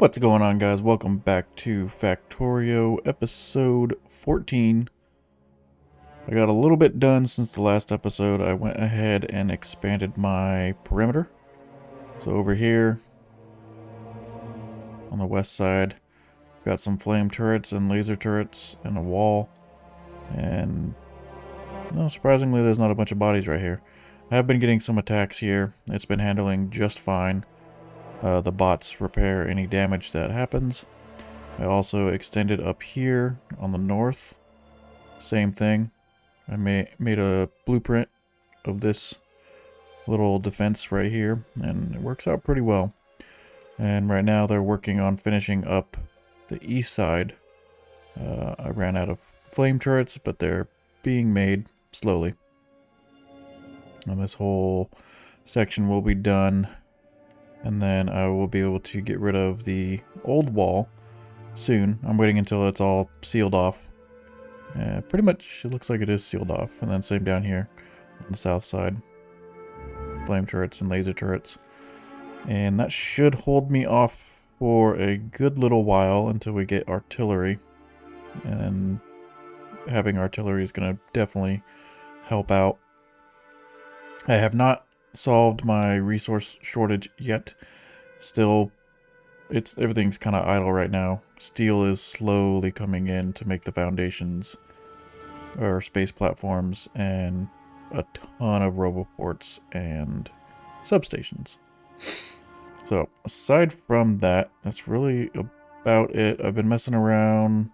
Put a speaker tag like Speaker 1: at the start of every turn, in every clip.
Speaker 1: What's going on, guys? Welcome back to Factorio episode 14. I got a little bit done since the last episode. I went ahead and expanded my perimeter. So over here on the west side, got some flame turrets and laser turrets and a wall. And no, surprisingly, there's not a bunch of bodies right here. I have been getting some attacks here. It's been handling just fine. The bots repair any damage that happens. I also extended up here on the north. Same thing. I made a blueprint of this little defense right here, and it works out pretty well. And right now they're working on finishing up the east side. I ran out of flame turrets, but they're being made slowly. And this whole section will be done. And then I will be able to get rid of the old wall soon. I'm waiting until it's all sealed off. Pretty much it looks like it is sealed off. And then same down here on the south side. Flame turrets and laser turrets. And that should hold me off for a good little while until we get artillery. And having artillery is going to definitely help out. I have not solved my resource shortage yet. Still, everything's kind of idle right now. Steel is slowly coming in to make the foundations or space platforms and a ton of roboports and substations. So aside from that, that's really about it. I've been messing around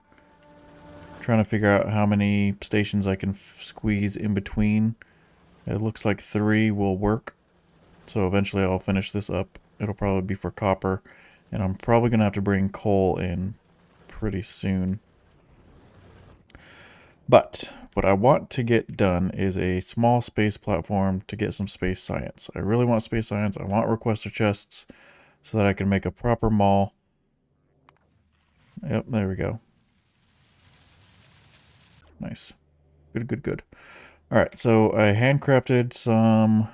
Speaker 1: trying to figure out how many stations I can squeeze in between. It looks like 3 will work. So eventually I'll finish this up. It'll probably be for copper. And I'm probably going to have to bring coal in pretty soon. But what I want to get done is a small space platform to get some space science. I really want space science. I want requester chests so that I can make a proper mall. Yep, there we go. Nice. Good. Alright, so I handcrafted some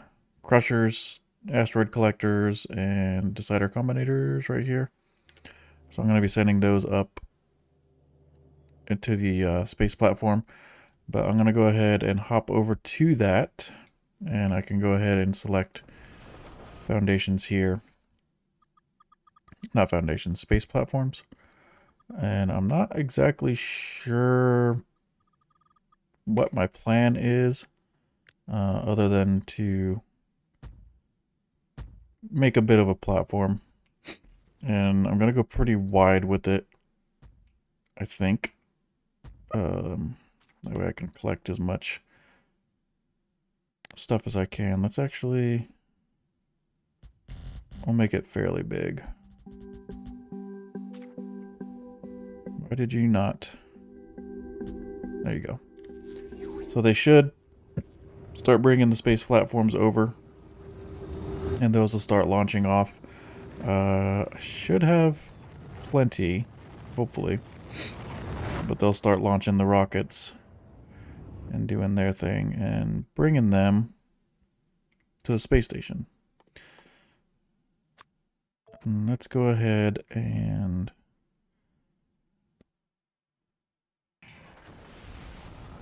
Speaker 1: crushers, asteroid collectors, and decider combinators right here. So I'm going to be sending those up into the space platform. But I'm going to go ahead and hop over to that. And I can go ahead and select foundations here. Not foundations, space platforms. And I'm not exactly sure what my plan is. Other than to make a bit of a platform. And I'm going to go pretty wide with it, I think. That way I can collect as much stuff as I can. Let's actually... I'll make it fairly big. Why did you not? There you go. So they should start bringing the space platforms over. And those will start launching off. I should have plenty, hopefully. But they'll start launching the rockets and doing their thing and bringing them to the space station. And let's go ahead and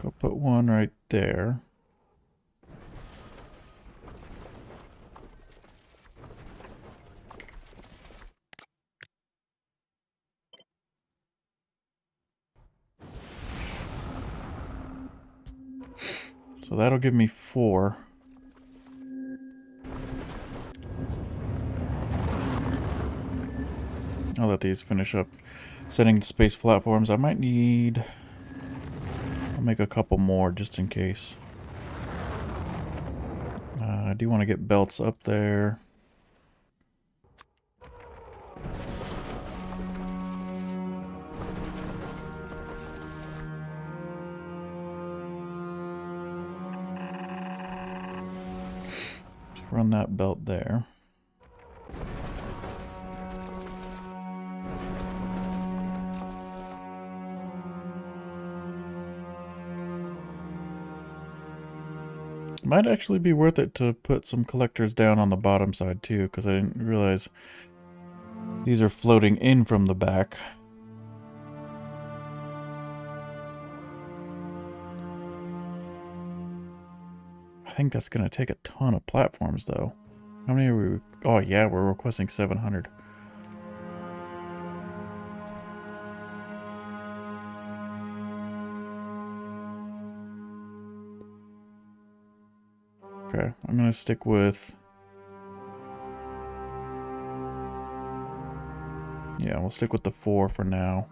Speaker 1: go put one right there. So that'll give me 4. I'll let these finish up setting the space platforms. I might need... I'll make a couple more just in case. I do want to get belts up there. Run that belt there. Might actually be worth it to put some collectors down on the bottom side too, because I didn't realize These are floating in from the back. I think that's going to take a ton of platforms, though. How many are we... Oh, yeah, we're requesting 700. Okay, I'm going to stick with... Yeah, we'll stick with the 4 for now.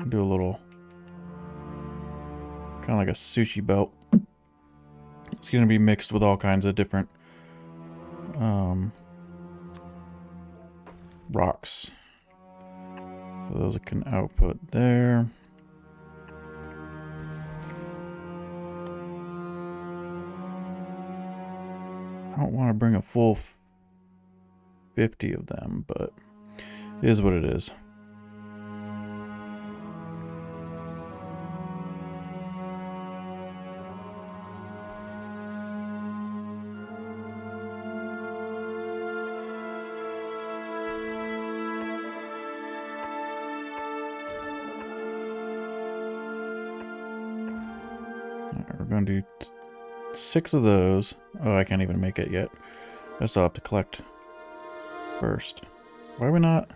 Speaker 1: Do a little... kind of like a sushi belt. It's going to be mixed with all kinds of different rocks. So those can output there. I don't want to bring a full 50 of them, but it is what it is. We're going to do 6 of those. Oh, I can't even make it yet. I still have to collect first. Why are we not?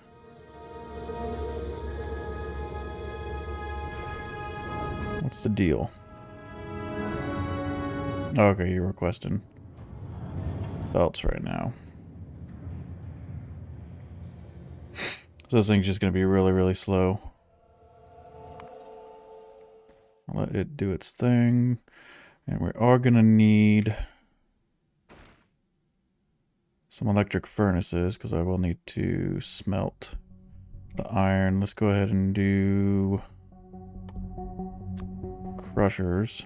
Speaker 1: What's the deal? Okay, you're requesting belts right now. So this thing's just going to be really, really slow. I'll let it do its thing. And we are going to need some electric furnaces because I will need to smelt the iron. Let's go ahead and do crushers.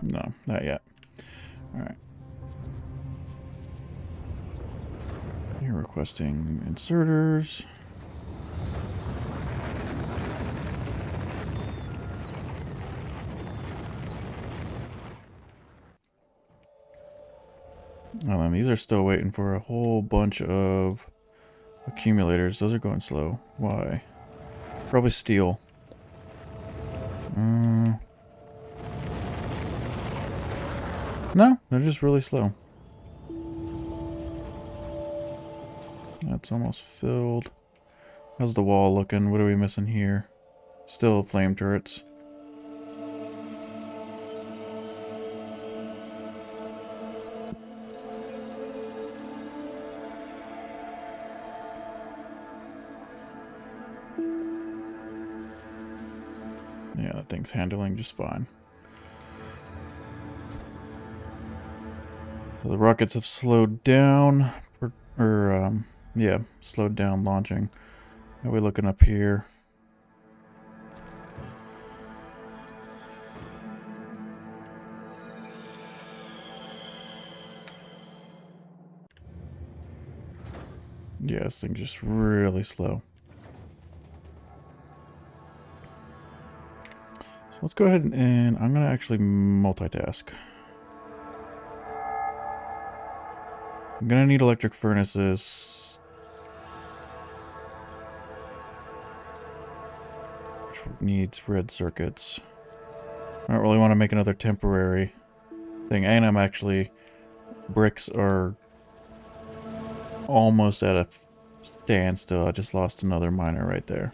Speaker 1: No, not yet. Alright. You're requesting inserters. Oh, and these are still waiting for a whole bunch of accumulators. Those are going slow. Why? Probably steel. No, they're just really slow. That's almost filled. How's the wall looking? What are we missing here? Still flame turrets. Yeah, that thing's handling just fine. So the rockets have slowed down, yeah, slowed down launching. How are we looking up here? Yeah, this thing's just really slow. So let's go ahead and I'm gonna actually multitask. I'm gonna need electric furnaces. Which needs red circuits. I don't really want to make another temporary thing. And I'm actually... bricks are almost at a standstill. I just lost another miner right there.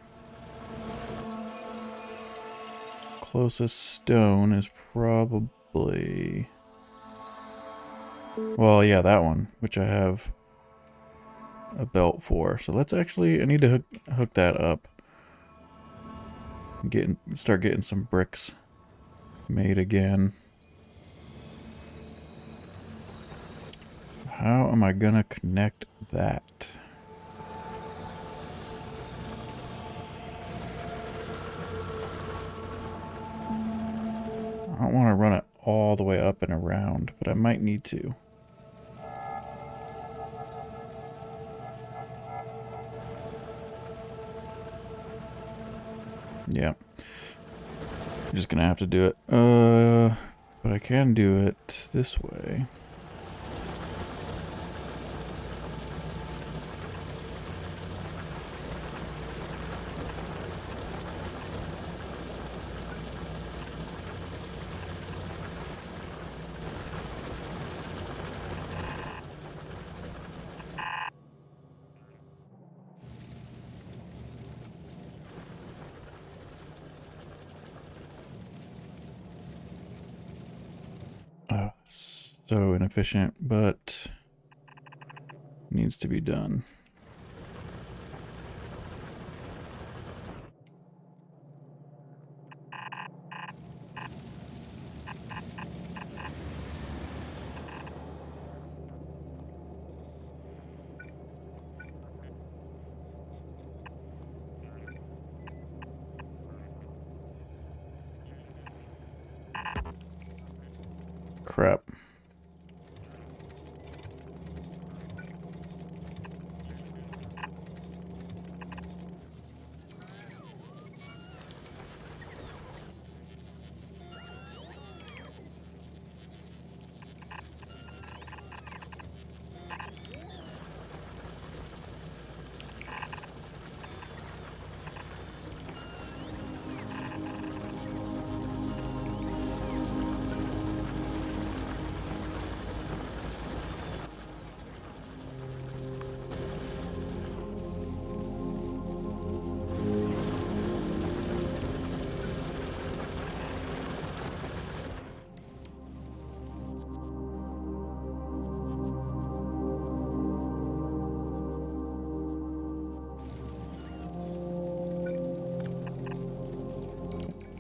Speaker 1: Closest stone is probably... well, yeah, that one, which I have a belt for. So let's actually... I need to hook that up. Start getting some bricks made again. How am I gonna connect that? I don't want to run it all the way up and around, but I might need to. Yeah. I'm just gonna have to do it. But I can do it this way. So inefficient, but needs to be done. Crap.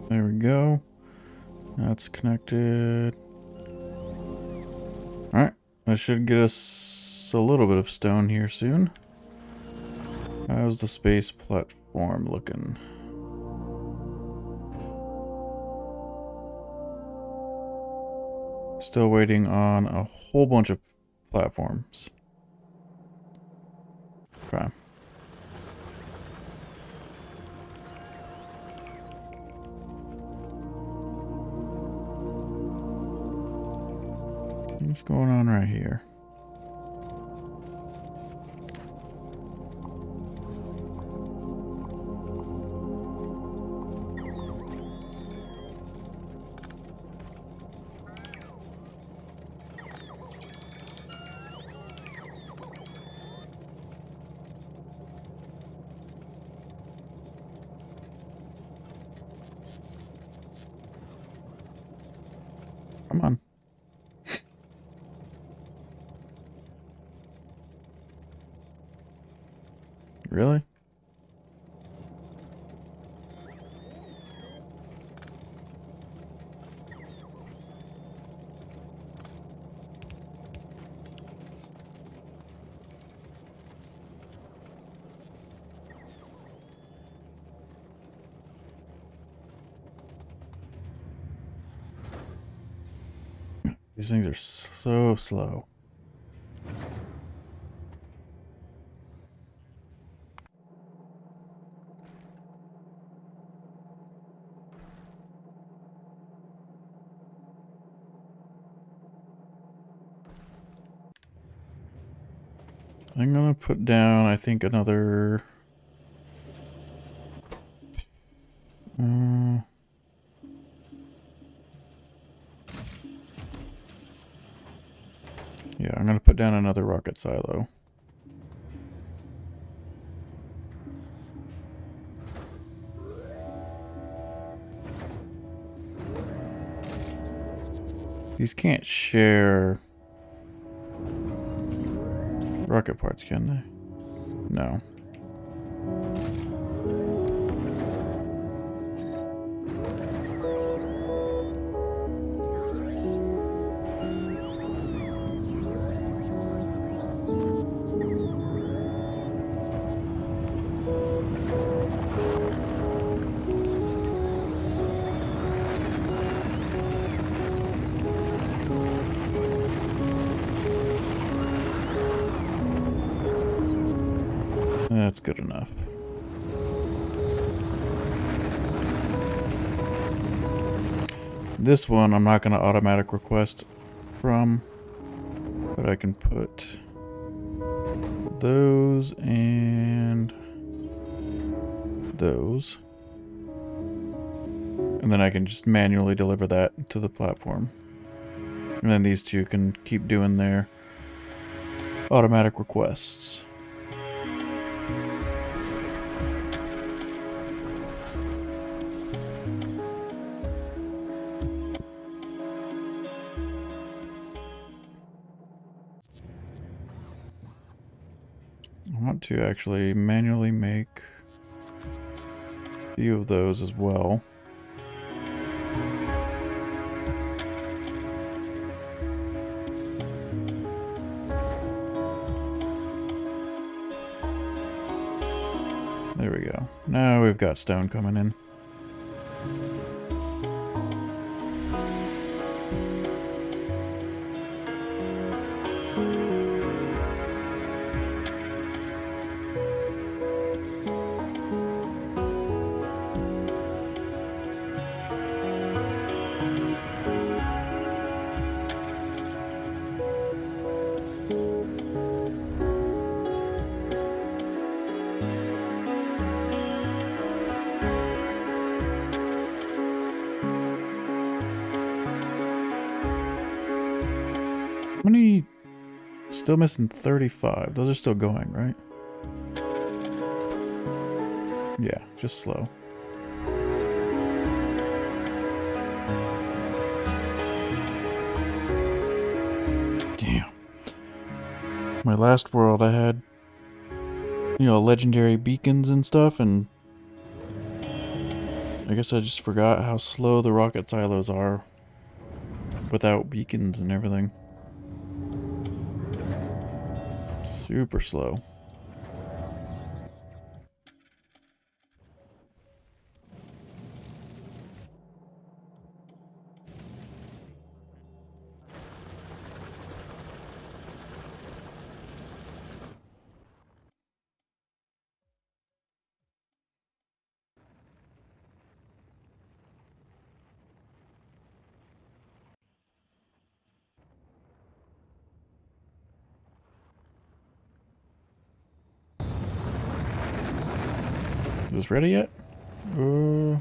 Speaker 1: There we go. That's connected. Alright, that should get us a little bit of stone here soon. How's the space platform looking? Still waiting on a whole bunch of platforms. Okay. What's going on right here? Come on. Really? These things are so slow. I'm gonna put down, I think, another... yeah, I'm gonna put down another rocket silo. These can't share rocket parts, can they? No. That's good enough. This one I'm not going to automatic request from, but I can put those and those. And then I can just manually deliver that to the platform. And then these two can keep doing their automatic requests. I want to actually manually make a few of those as well. There we go. Now we've got stone coming in. How many? Still missing 35. Those are still going, right? Yeah, just slow. Damn. My last world I had, legendary beacons and stuff, and I guess I just forgot how slow the rocket silos are without beacons and everything. Super slow. Is this ready yet? What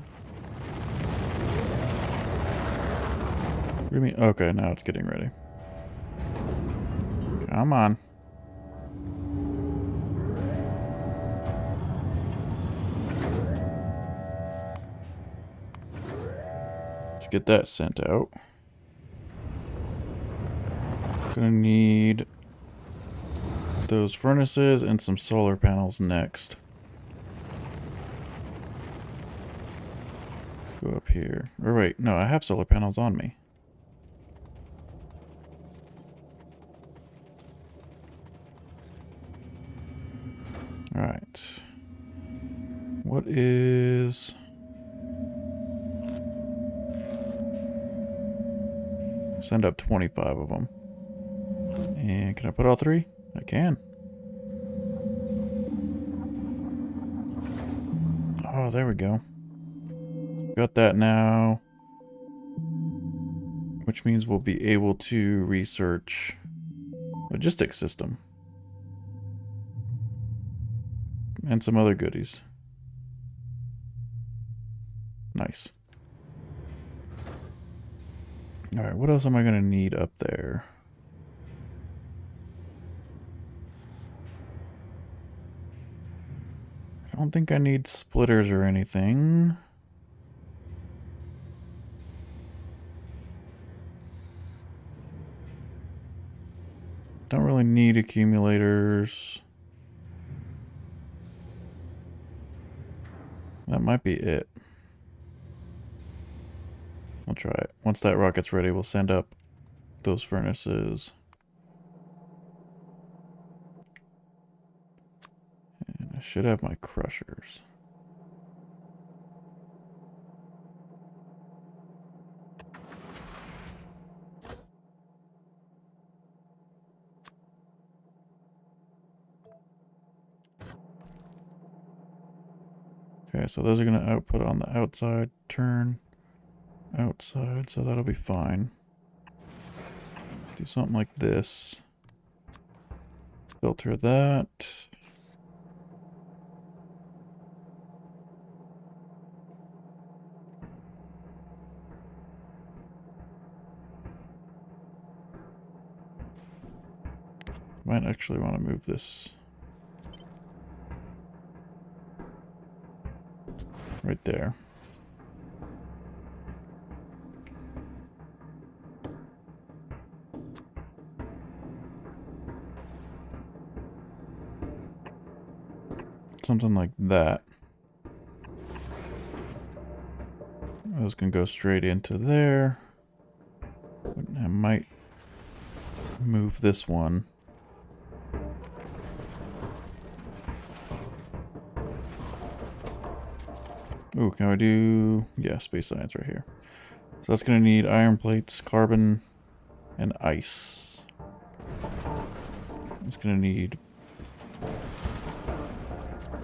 Speaker 1: do you mean? Okay, now it's getting ready. Come on. Let's get that sent out. Gonna need those furnaces and some solar panels next. Go up here. Or wait, no, I have solar panels on me. Alright. What is... Send up 25 of them. And can I put all three? I can. Oh, there we go. Got that now. Which means we'll be able to research logistics system. And some other goodies. Nice. Alright, what else am I going to need up there? I don't think I need splitters or anything. Don't really need accumulators. That might be it. We'll try it. Once that rocket's ready, we'll send up those furnaces. And I should have my crushers. Okay, so those are going to output on the outside, turn outside, so that'll be fine. Do something like this. Filter that. Might actually want to move this right there. Something like that. Those can go straight into there. I might move this one. Ooh, can I do... Yeah, space science right here. So that's going to need iron plates, carbon, and ice. It's going to need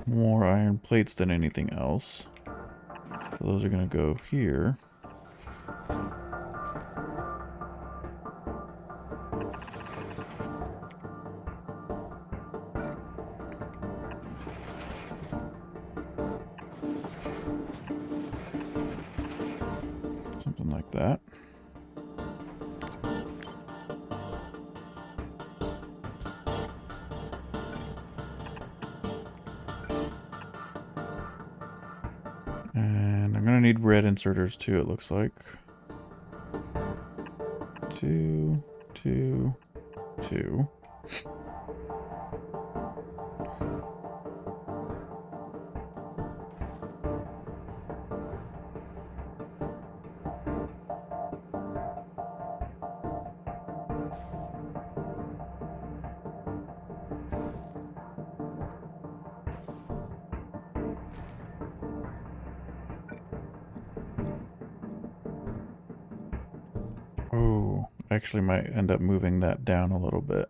Speaker 1: more iron plates than anything else. So those are going to go here. Something like that. And I'm going to need red inserters too, it looks like. 2, 2, 2. Oh, actually might end up moving that down a little bit.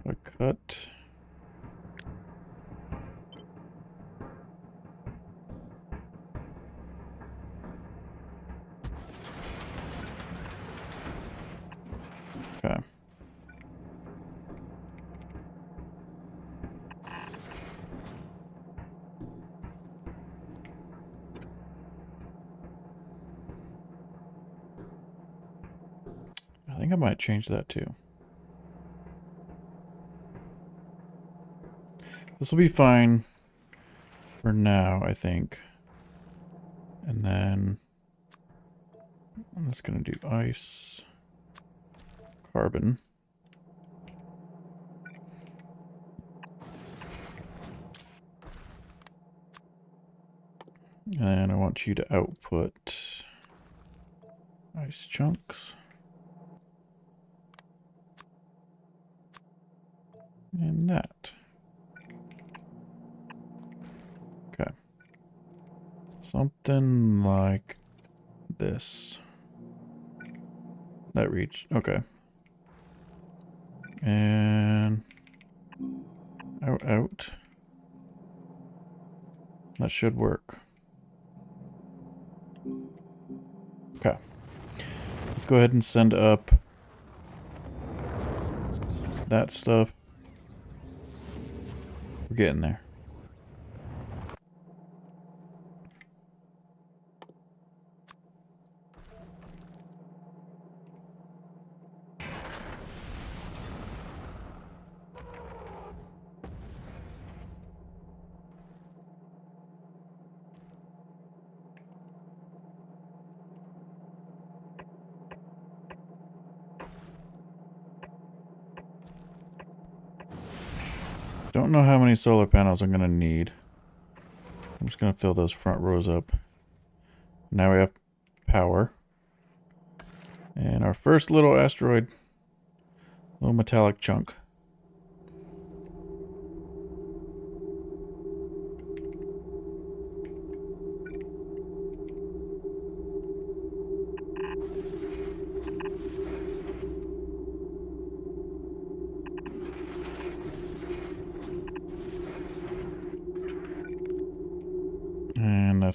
Speaker 1: A cut. Okay. I think I might change that too. This will be fine for now, I think. And then I'm just going to do ice, carbon. And I want you to output ice chunks. And that. Okay. Something like this. That reached. Okay. And out, out. That should work. Okay. Let's go ahead and send up that stuff. We're getting there. Don't know how many solar panels I'm going to need. I'm just going to fill those front rows up. Now we have power. And our first little asteroid. Little metallic chunk.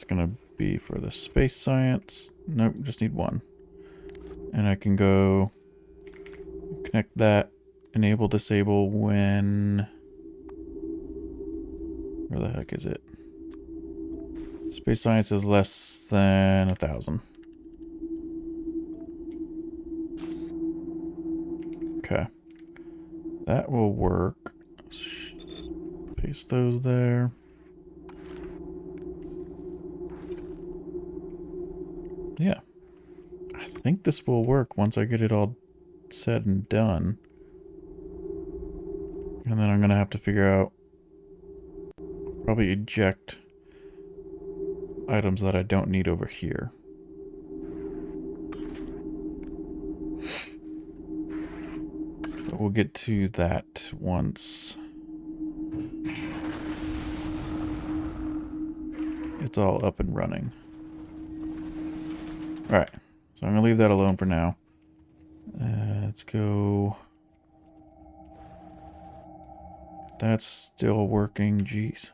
Speaker 1: that's going to be for the space science. Nope, just need one. And I can go connect that, enable, disable when... Where the heck is it? Space science is less than 1,000. Okay. That will work. Paste those there. Yeah. I think this will work once I get it all said and done. And then I'm going to have to figure out, probably eject items that I don't need over here. But we'll get to that once it's all up and running. Alright, so I'm going to leave that alone for now. Let's go... That's still working, jeez.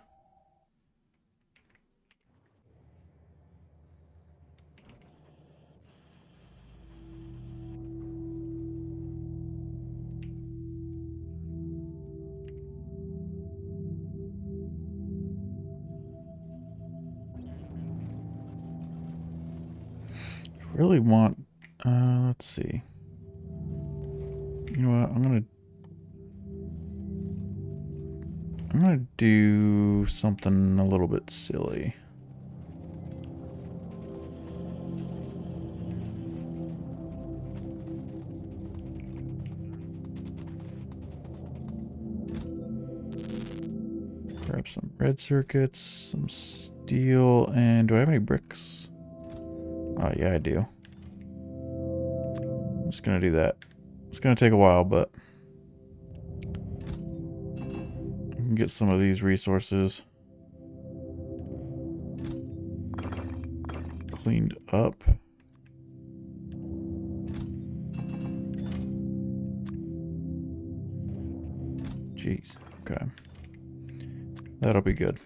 Speaker 1: Really want, let's see. You know what, I'm gonna do something a little bit silly. Grab some red circuits, some steel, and do I have any bricks? Oh yeah, I do. I'm just gonna do that. It's gonna take a while, but I can get some of these resources cleaned up. Jeez, okay. That'll be good.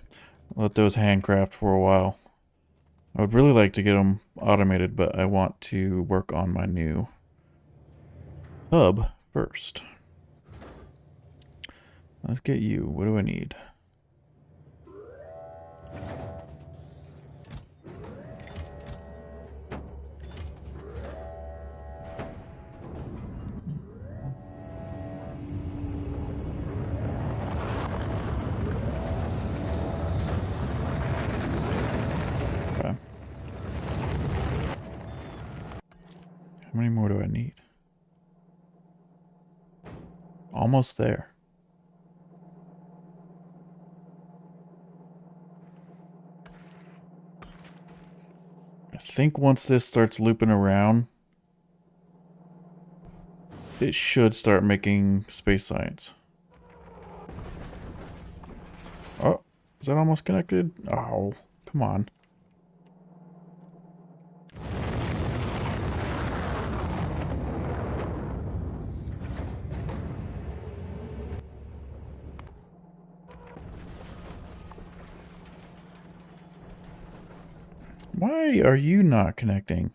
Speaker 1: Let those handcraft for a while. I would really like to get them automated, but I want to work on my new hub first. Let's get you. What do I need? Okay. How many more do I need? Almost there. I think once this starts looping around, it should start making space science. Oh, is that almost connected? Oh, come on. Why are you not connecting?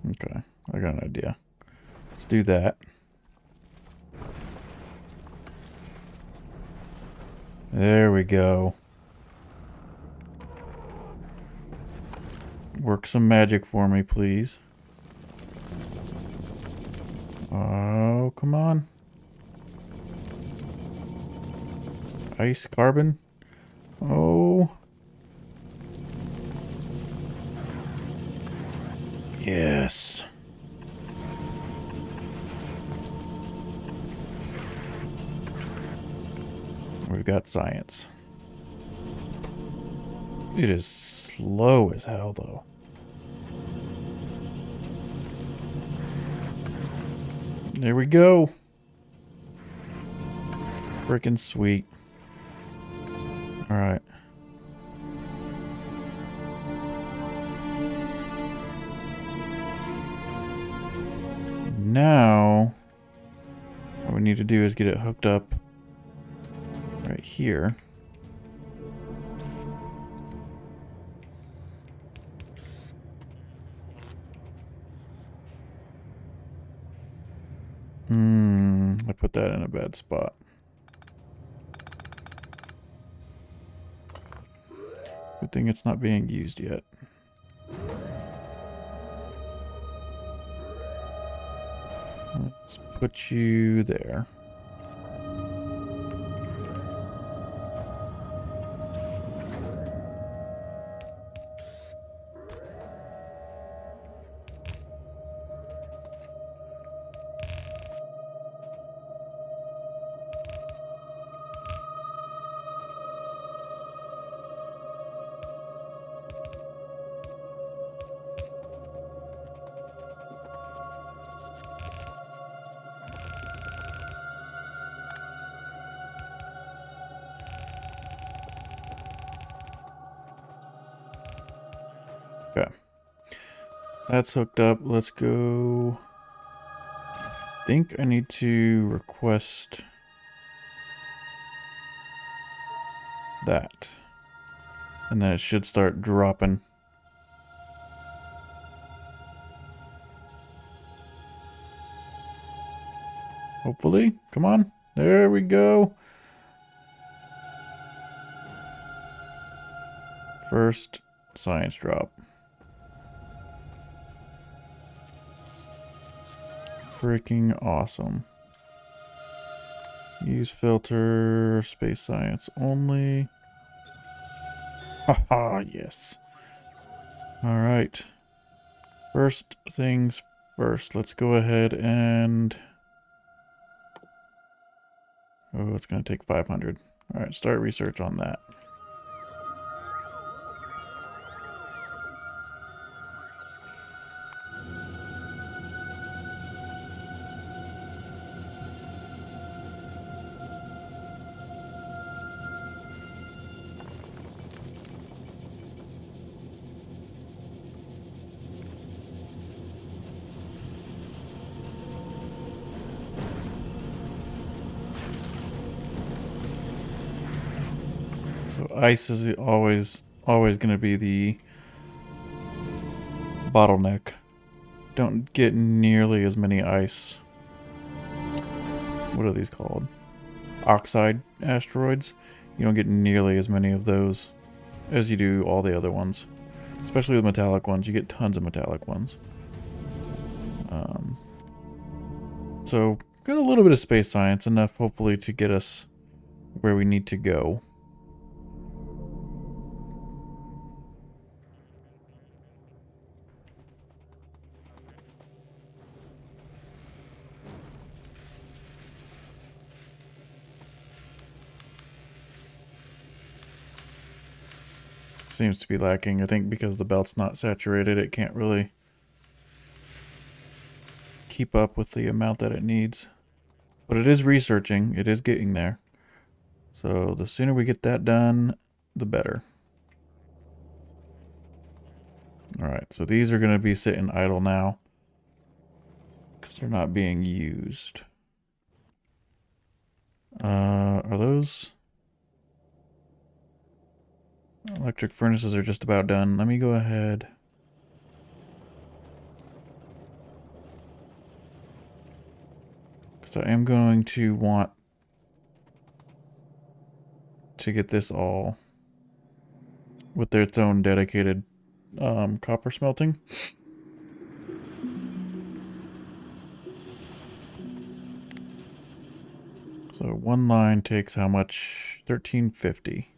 Speaker 1: Okay, I got an idea. Let's do that. There we go. Work some magic for me, please. Oh, come on. Ice carbon. Oh. Yes. We've got science. It is slow as hell, though. There we go. Freaking sweet. All right. now, what we need to do is get it hooked up right here. I put that in a bad spot. Good thing it's not being used yet. Let's put you there. Okay. That's hooked up. Let's go. I think I need to request that. And then it should start dropping. Hopefully. Come on. There we go. First science drop. Freaking awesome. Use filter, space science only. Haha, yes. Alright. First things first. Let's go ahead and... Oh, it's going to take 500. Alright, start research on that. So ice is always going to be the bottleneck. Don't get nearly as many ice. What are these called? Oxide asteroids. You don't get nearly as many of those as you do all the other ones. Especially the metallic ones. You get tons of metallic ones. So, got a little bit of space science. Enough, hopefully, to get us where we need to go. Seems to be lacking. I think because the belt's not saturated, it can't really keep up with the amount that it needs. But it is researching. It is getting there. So the sooner we get that done, the better. Alright, so these are going to be sitting idle now. Because they're not being used. Are those... Electric furnaces are just about done. Let me go ahead. Because I am going to want to get this all with its own dedicated copper smelting. So one line takes how much? 1350.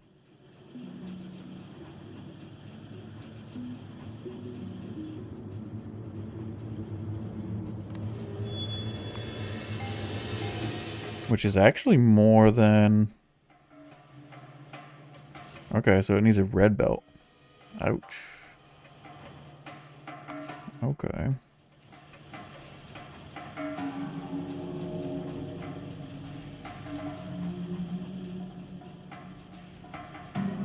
Speaker 1: Which is actually more than... Okay, so it needs a red belt. Ouch. Okay.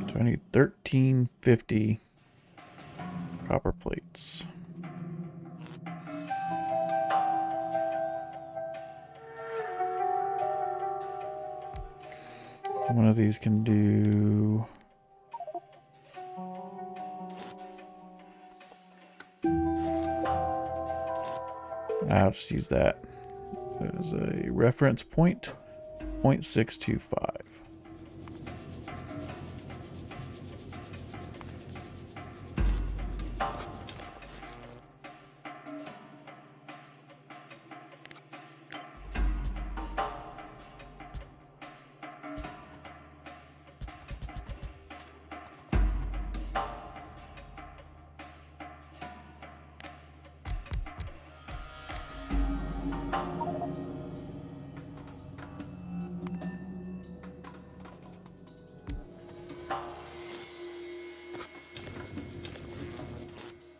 Speaker 1: So I need 1350 copper plates. One of these can do... I'll just use that as a reference point. 0.625.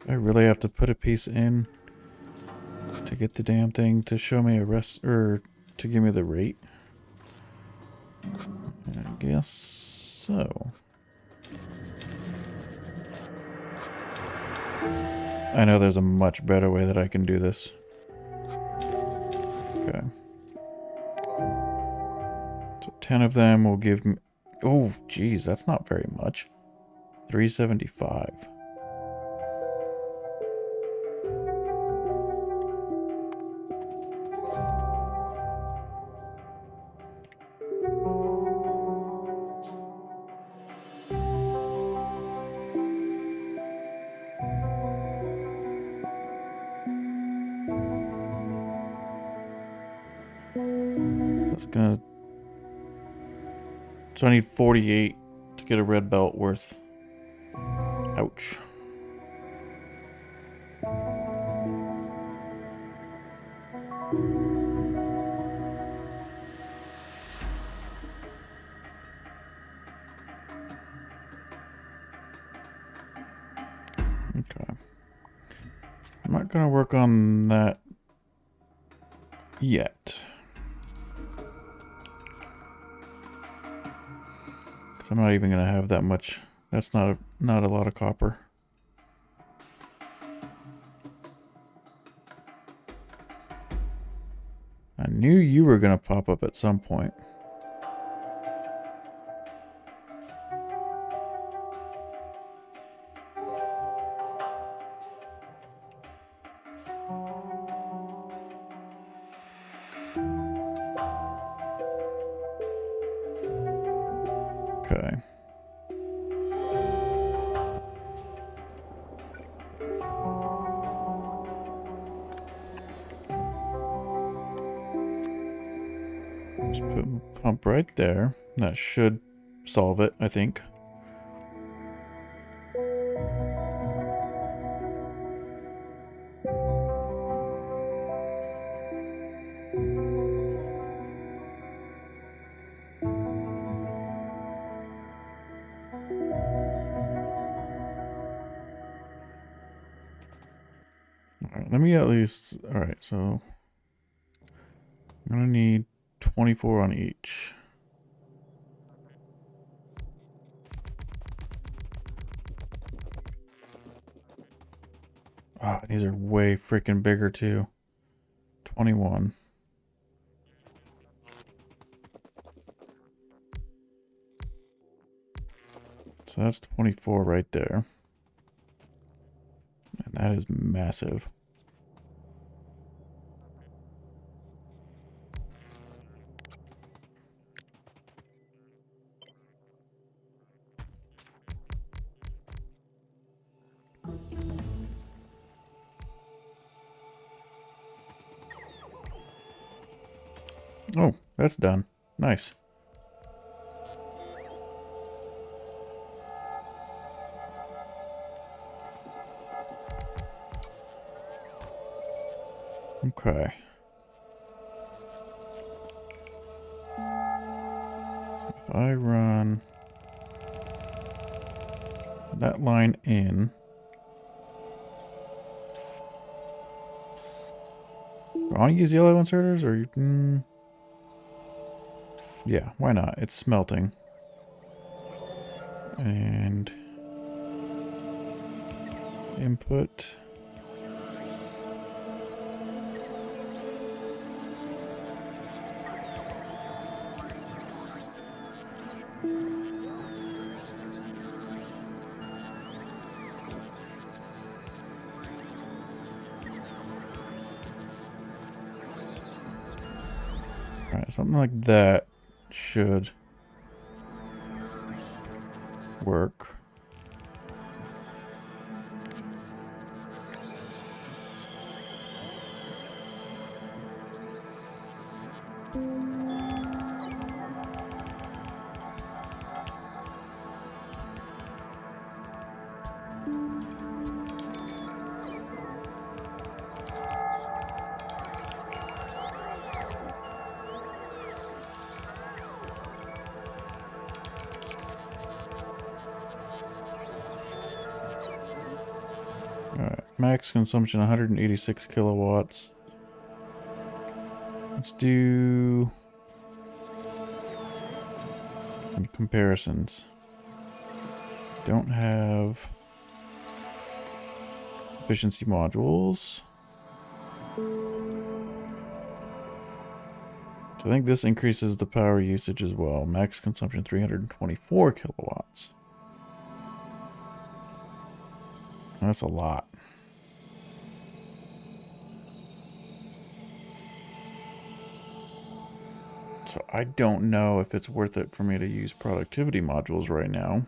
Speaker 1: I really have to put a piece in to get the damn thing to show me a or to give me the rate. I guess so. I know there's a much better way that I can do this. Okay. So 10 of them will give me... Oh, geez, that's not very much. 375. That's gonna... So I need 48 to get a red belt worth. Ouch. Okay. I'm not gonna work on that yet. Because I'm not even gonna have that much. That's not a lot of copper. I knew you were gonna pop up at some point. Okay. Just put a pump right there. That should solve it, I think. Alright, let me at least... Alright, so... I'm gonna need 24 on each. Ah, these are way freaking bigger too. 21. So that's 24 right there. And that is massive. Oh, that's done. Nice. Okay. So if I run that line in, I want to use yellow inserters or yeah, why not? It's smelting. And input. Alright, something like that should work. Alright, max consumption 186 kilowatts. Let's do some comparisons. Don't have efficiency modules. So I think this increases the power usage as well. Max consumption 324 kilowatts. That's a lot. So I don't know if it's worth it for me to use productivity modules right now.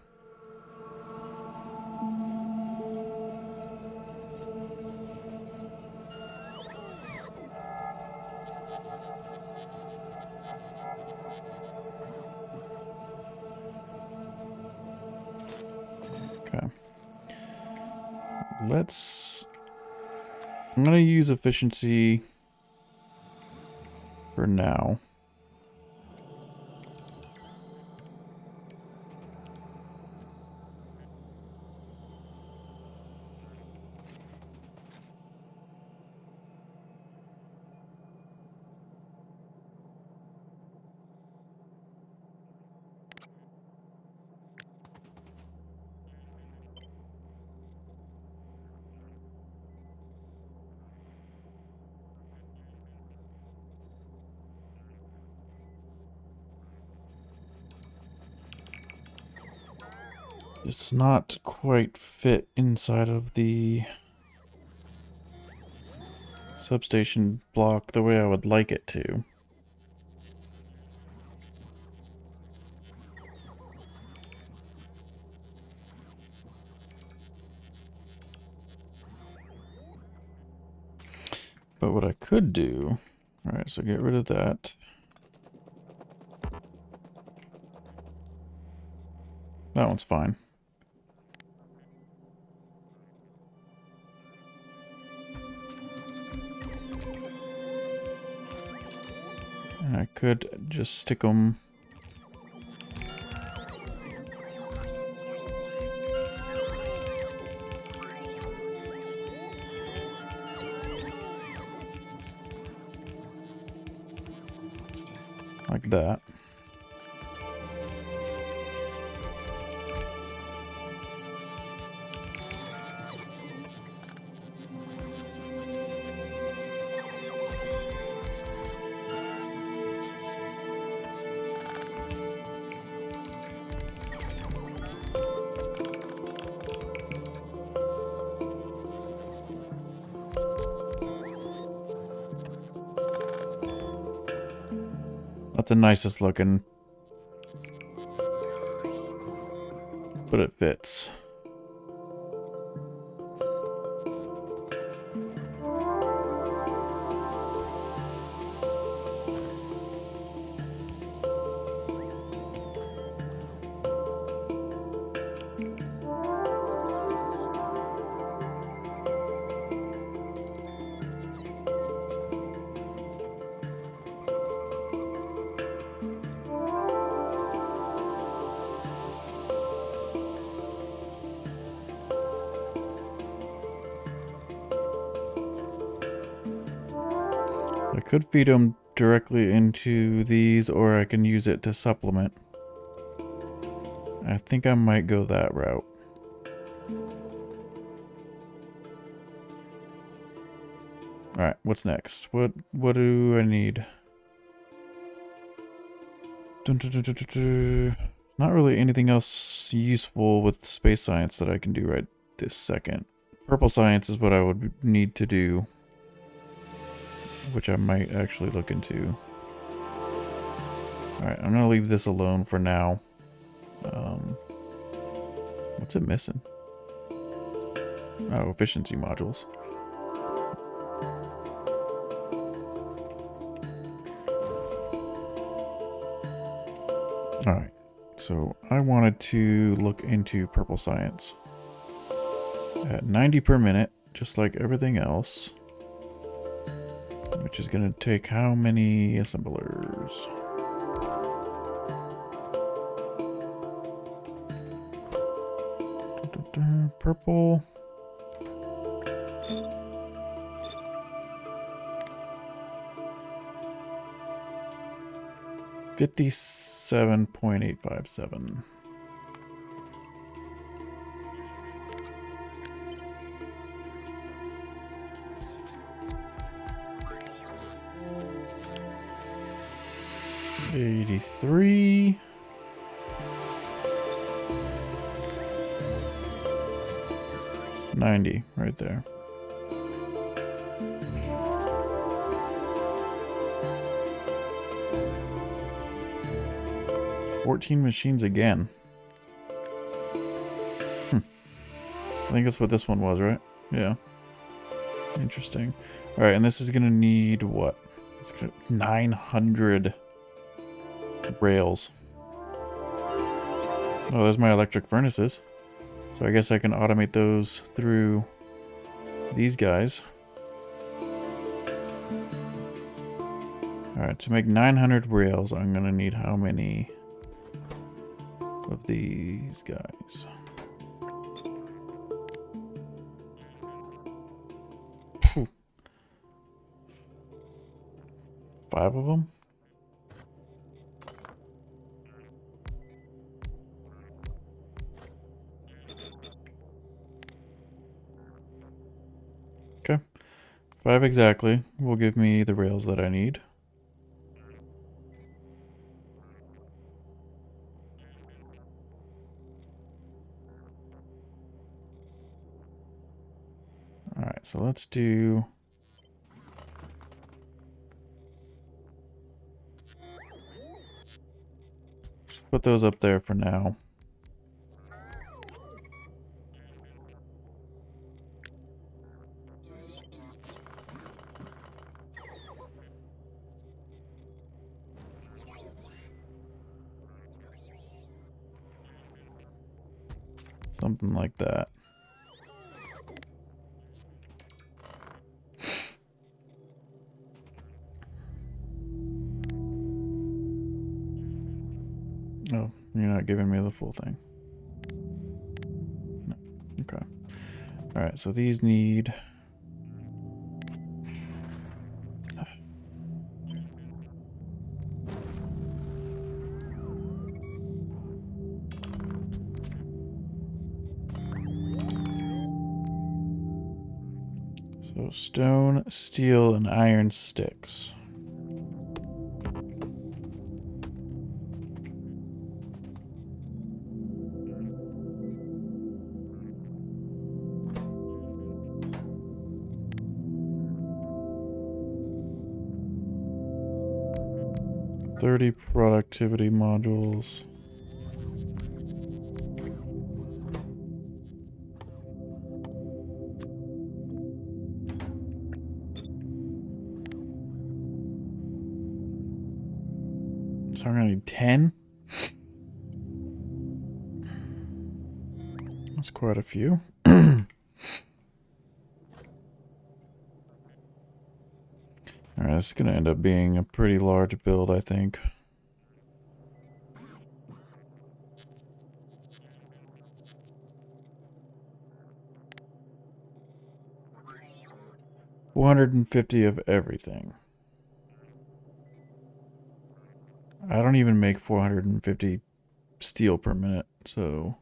Speaker 1: Okay. I'm going to use efficiency for now. It's not quite fit inside of the substation block the way I would like it to. But what I could do... Alright, so get rid of that. That one's fine. And I could just stick them... like that. Not the nicest looking, but it fits. I could feed them directly into these, or I can use it to supplement. I think I might go that route. Alright, what's next? What do I need? Dun, dun, dun, dun, dun, dun. Not really anything else useful with space science that I can do right this second. Purple science is what I would need to do, which I might actually look into. Alright, I'm gonna leave this alone for now. What's it missing? Oh, efficiency modules. Alright, so I wanted to look into purple science. At 90 per minute, just like everything else. Which is going to take how many assemblers? Purple. $57.857. $83. $90 right there. $14 machines again. I think that's what this one was, right? Yeah. Interesting. Alright, and this is gonna need what? It's gonna 900 rails. Oh, there's my electric furnaces. So I guess I can automate those through these guys. Alright, to make 900 rails, I'm gonna need how many of these guys? Phew. 5 of them? Okay. 5 exactly will give me the rails that I need. Alright, so let's do... just put those up there for now. Something like that. Oh, you're not giving me the full thing. No. Okay. Alright, so these need... so stone, steel, and iron sticks. $30 productivity modules. So I'm gonna need 10. That's quite a few. Alright, this is gonna end up being a pretty large build, I think. $450 of everything. I don't even make 450 steel per minute, so...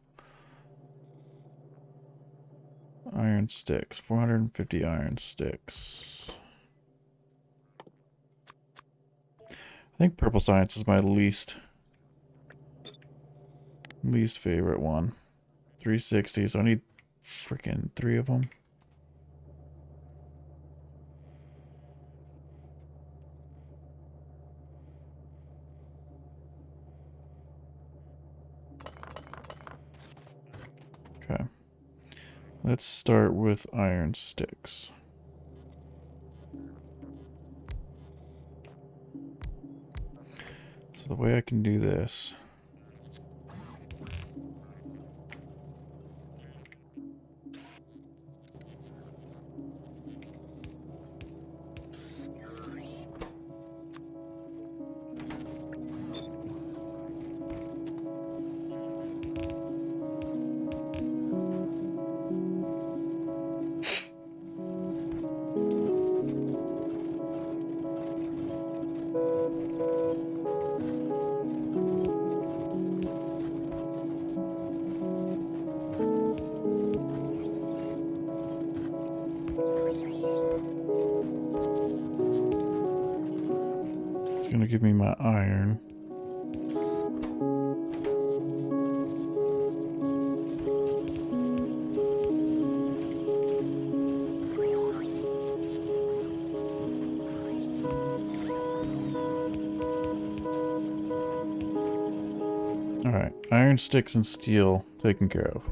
Speaker 1: iron sticks. 450 iron sticks. I think purple science is my least Least favorite one. 360, so I need freaking 3 of them. Okay. Let's start with iron sticks. So the way I can do this... It's gonna give me my iron. Alright, iron sticks and steel taken care of.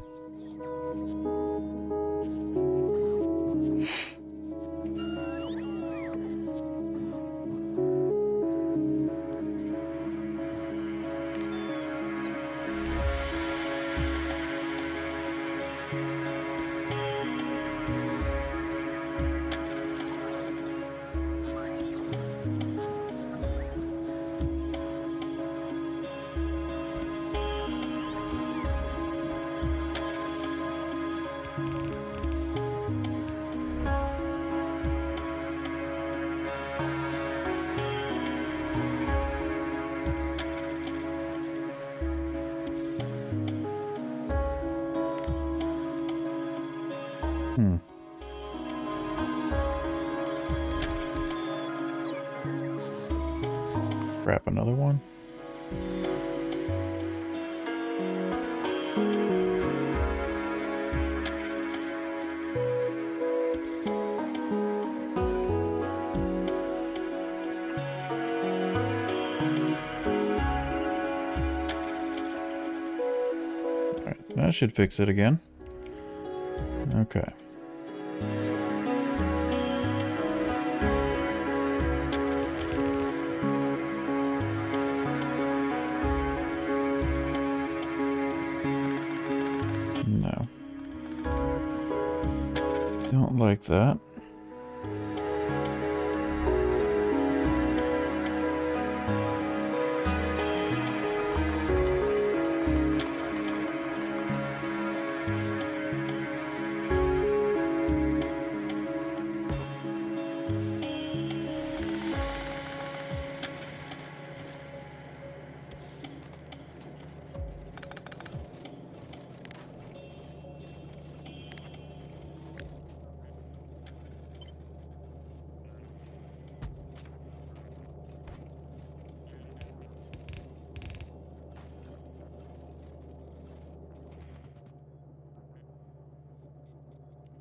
Speaker 1: Grab another one. Alright, that should fix it again. Okay. No. Don't like that.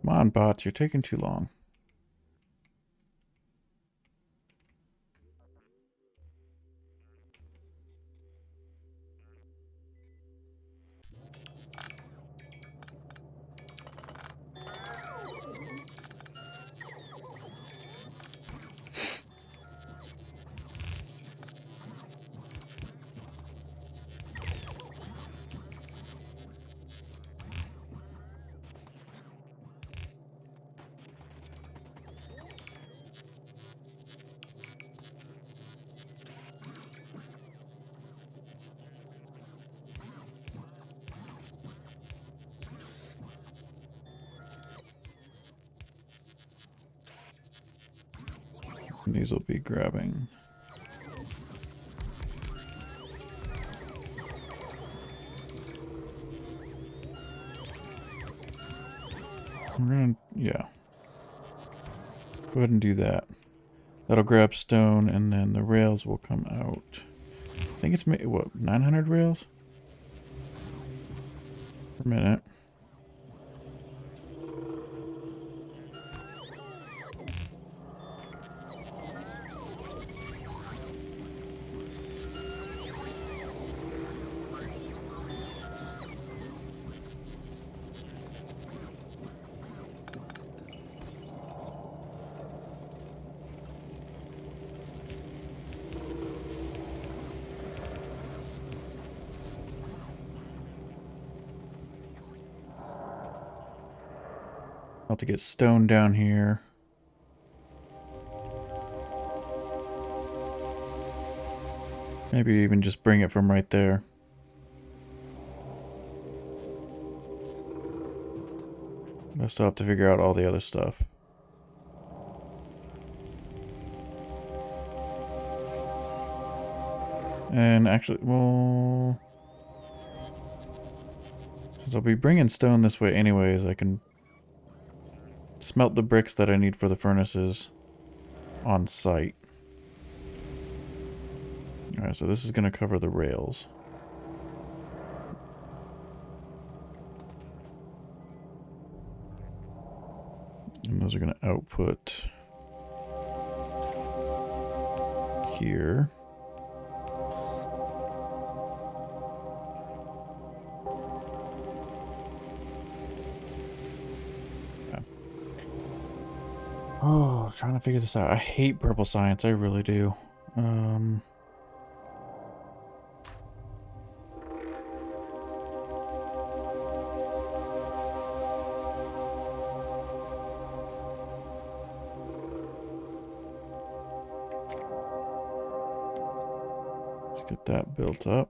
Speaker 1: Come on, bots, you're taking too long. These will be grabbing. We're gonna, yeah. Go ahead and do that. That'll grab stone, and then the rails will come out. I think it's, what, 900 rails? for a minute. I'll have to get stone down here. Maybe even just bring it from right there. I still have to figure out all the other stuff. And actually, well, since I'll be bringing stone this way anyways, I can smelt the bricks that I need for the furnaces on site. Alright, so this is going to cover the rails. And those are going to output here. Oh, trying to figure this out. I hate purple science, I really do. Let's get that built up.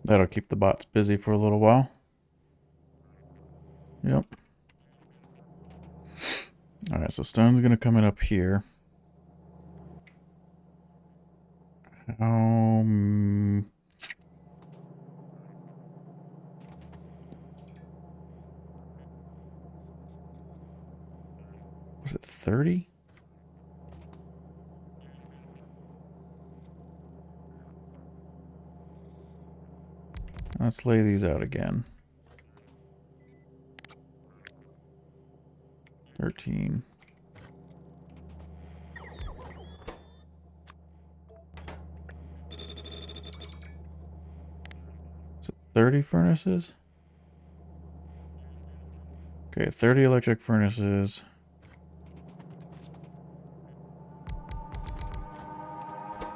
Speaker 1: That'll keep the bots busy for a little while. Yep. Alright, so stone's gonna come in up here. Was it 30? Let's lay these out again. 13. Is it 30 furnaces? Okay, 30 electric furnaces.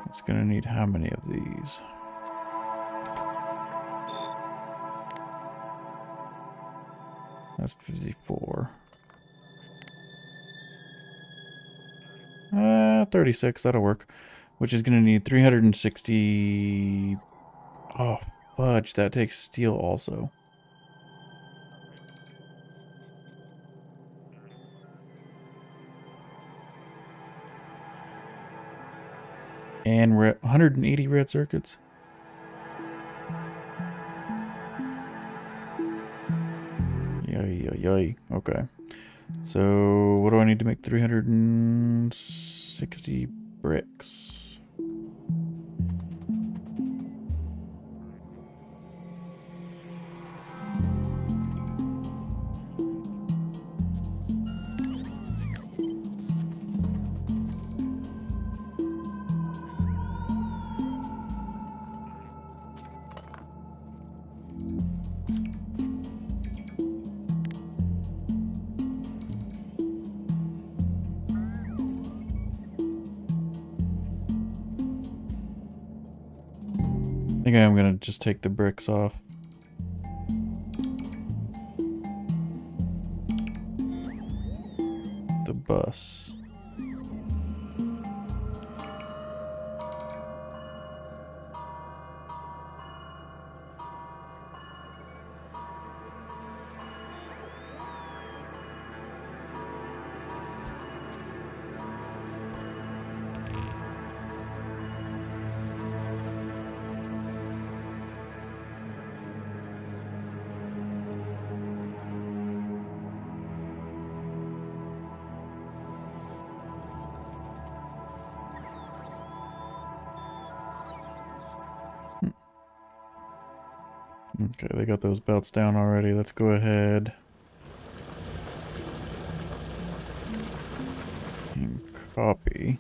Speaker 1: It's gonna need how many of these? That's 54. 36, that'll work. Which is gonna need 360... Oh, fudge, that takes steel also. And we're at 180 red circuits. Yay. Okay. So, what do I need to make 360 bricks? think I'm gonna just take the bricks off. The bus. Okay, they got those belts down already. Let's go ahead and copy.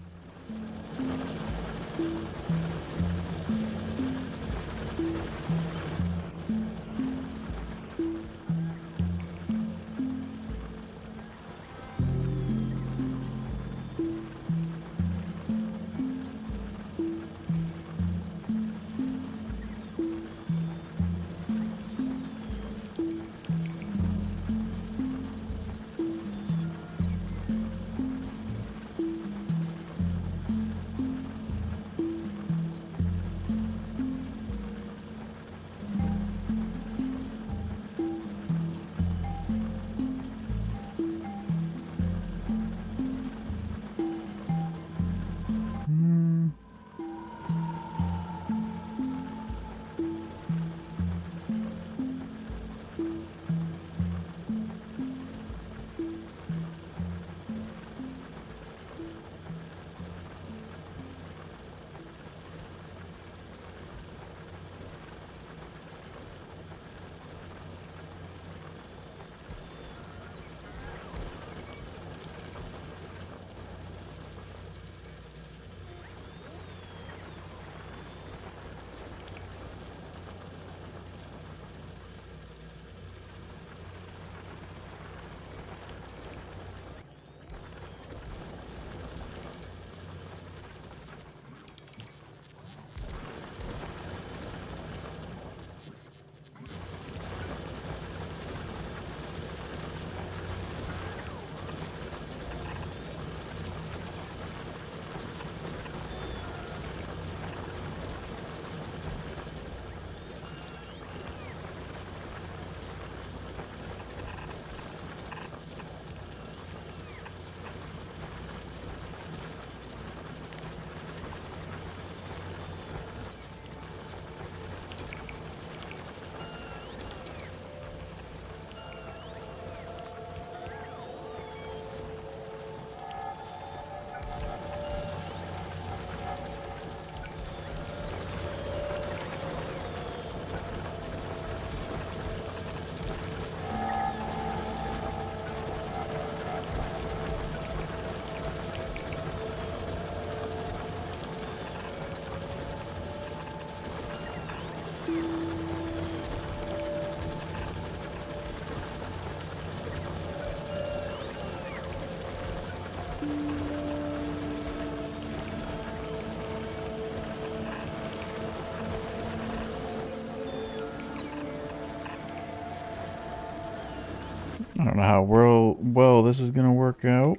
Speaker 1: I don't know how well this is gonna work out,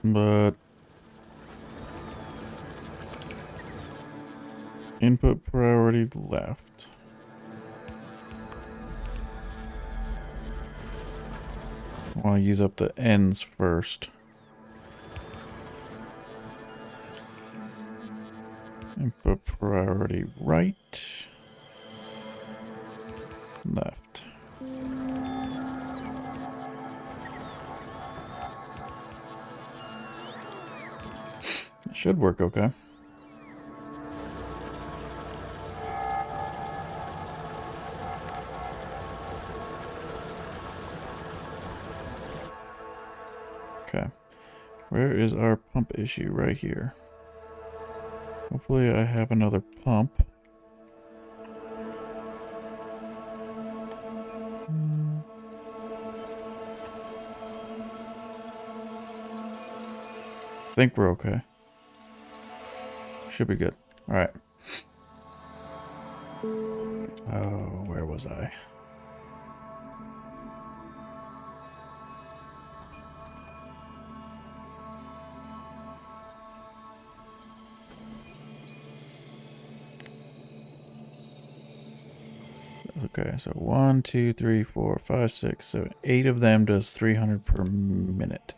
Speaker 1: but input priority left. I want to use up the ends first. Input priority right, left. It should work okay. Okay. Where is our pump issue? Right here. Hopefully I have another pump. I think we're okay. Should be good. Alright. Oh, where was I? Okay, so 1, 2, 3, 4, 5, 6, 7, 8 of them does 300 per minute.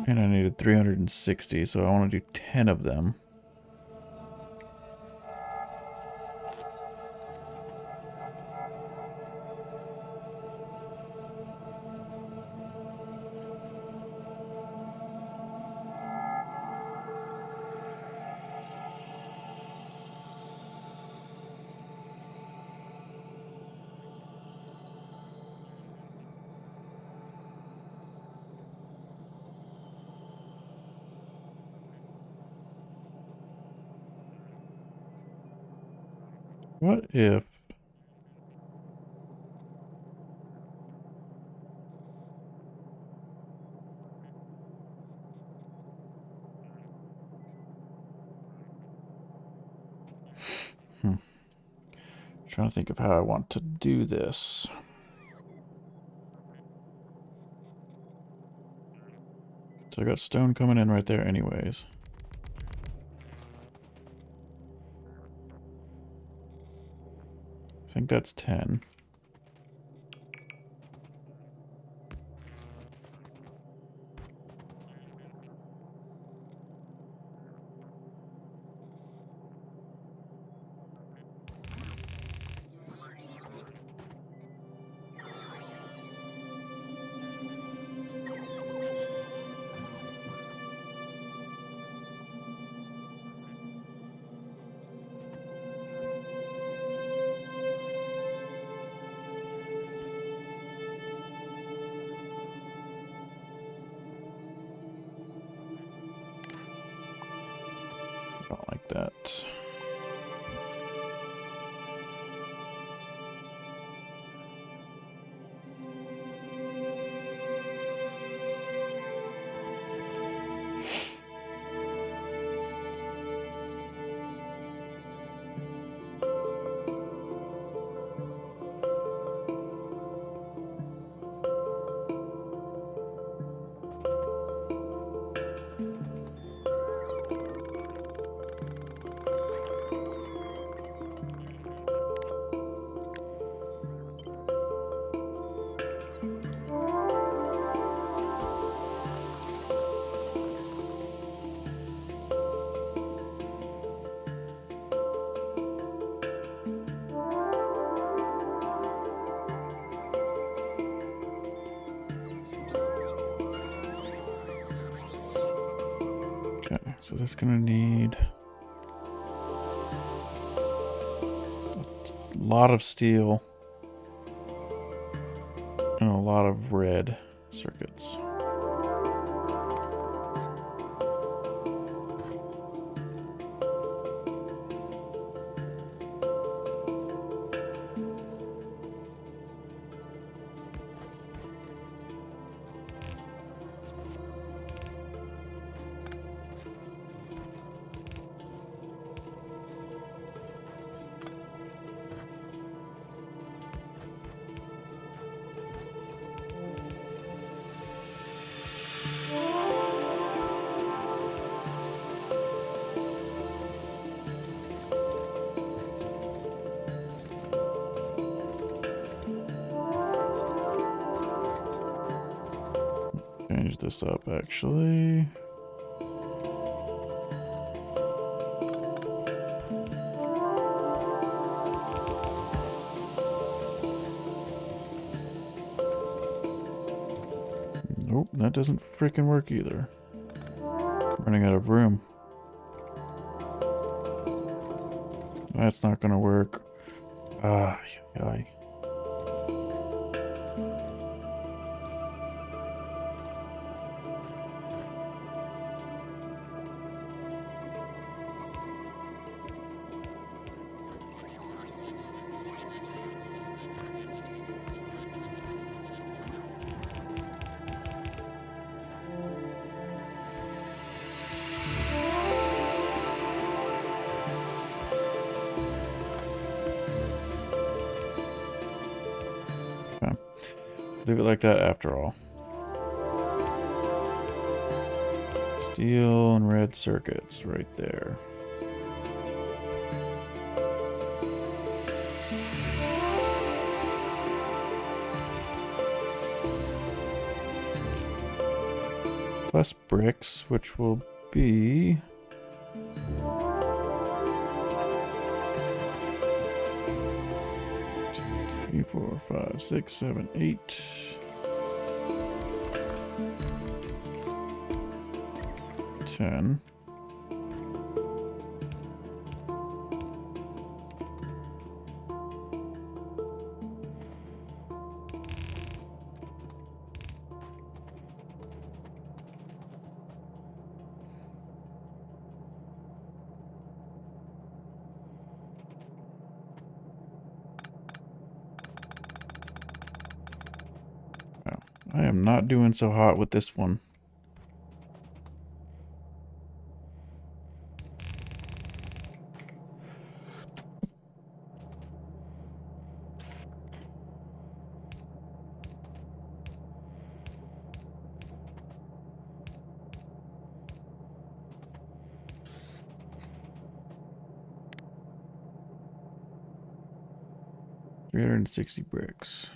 Speaker 1: And I needed 360, so I want to do 10 of them. What if... Trying to think of how I want to do this. So I got stone coming in right there anyways. I think that's 10. Don't like that. Okay, so that's gonna need a lot of steel and a lot of red circuits. Change this up actually. Nope, that doesn't freaking work either. Running out of room. That's not gonna work. Ah, yay. Leave it like that after all. Steel and red circuits right there. Plus bricks, which will be 3, 4, 5, 6, 7, 8. 10. I am not doing so hot with this one. $360 bricks.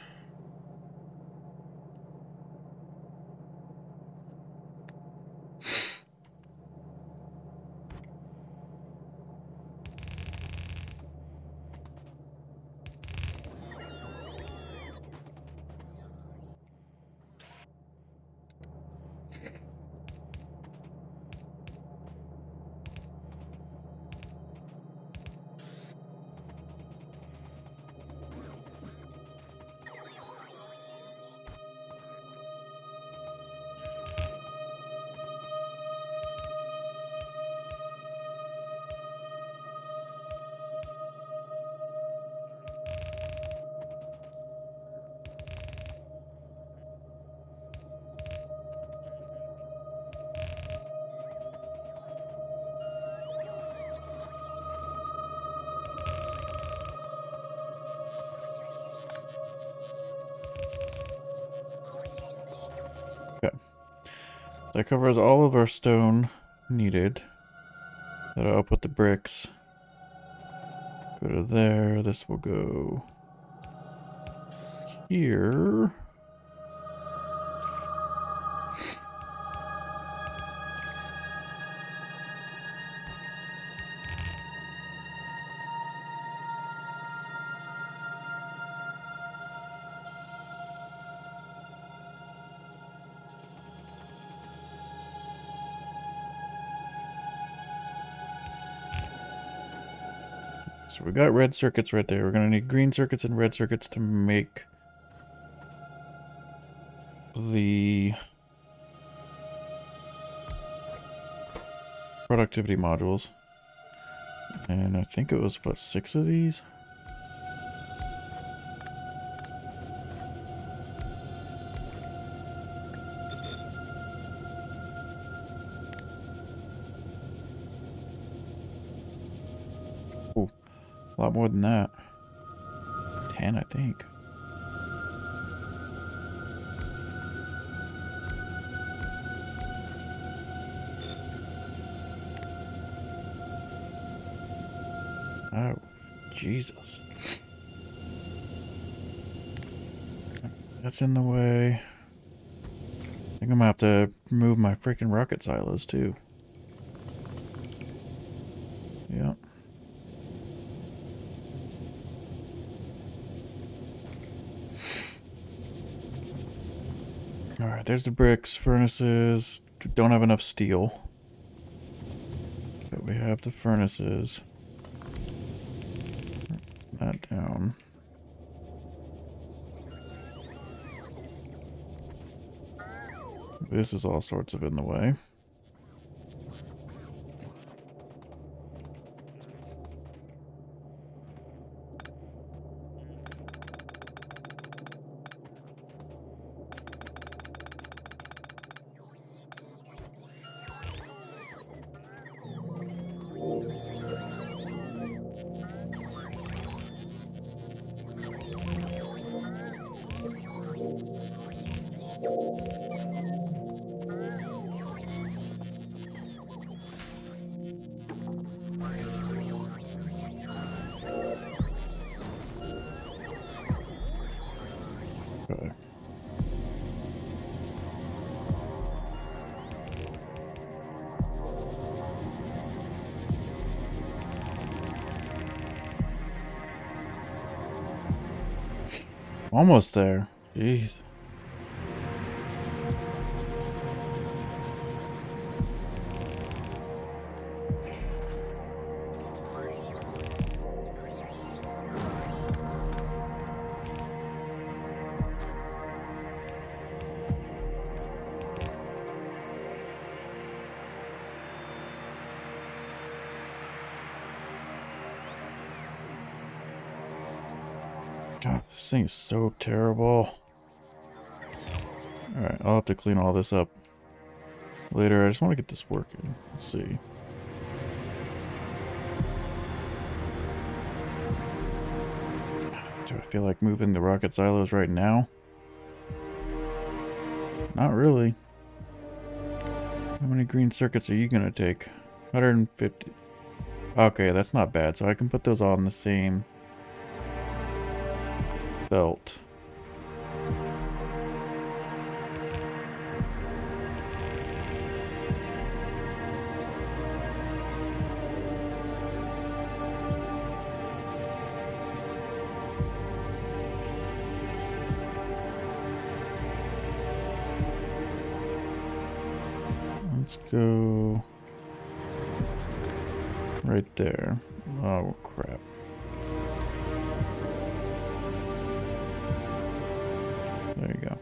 Speaker 1: Okay. That covers all of our stone needed. That'll up with the bricks. Go to there. This will go here. So we got red circuits right there. We're going to need green circuits and red circuits to make the productivity modules. And I think it was, what, 6 of these? Ooh, a lot more than that. 10, I think. Oh, Jesus. That's in the way. I think I'm gonna have to move my freaking rocket silos too. Yep. Alright, there's the bricks, furnaces. Don't have enough steel. But we have the furnaces. That down. This is all sorts of in the way. Almost there. Jeez. God, this thing is so terrible. Alright, I'll have to clean all this up later. I just want to get this working. Let's see. Do I feel like moving the rocket silos right now? Not really. How many green circuits are you going to take? 150. Okay, that's not bad. So I can put those all in the same belt. Let's go right there. Oh, crap. There you go.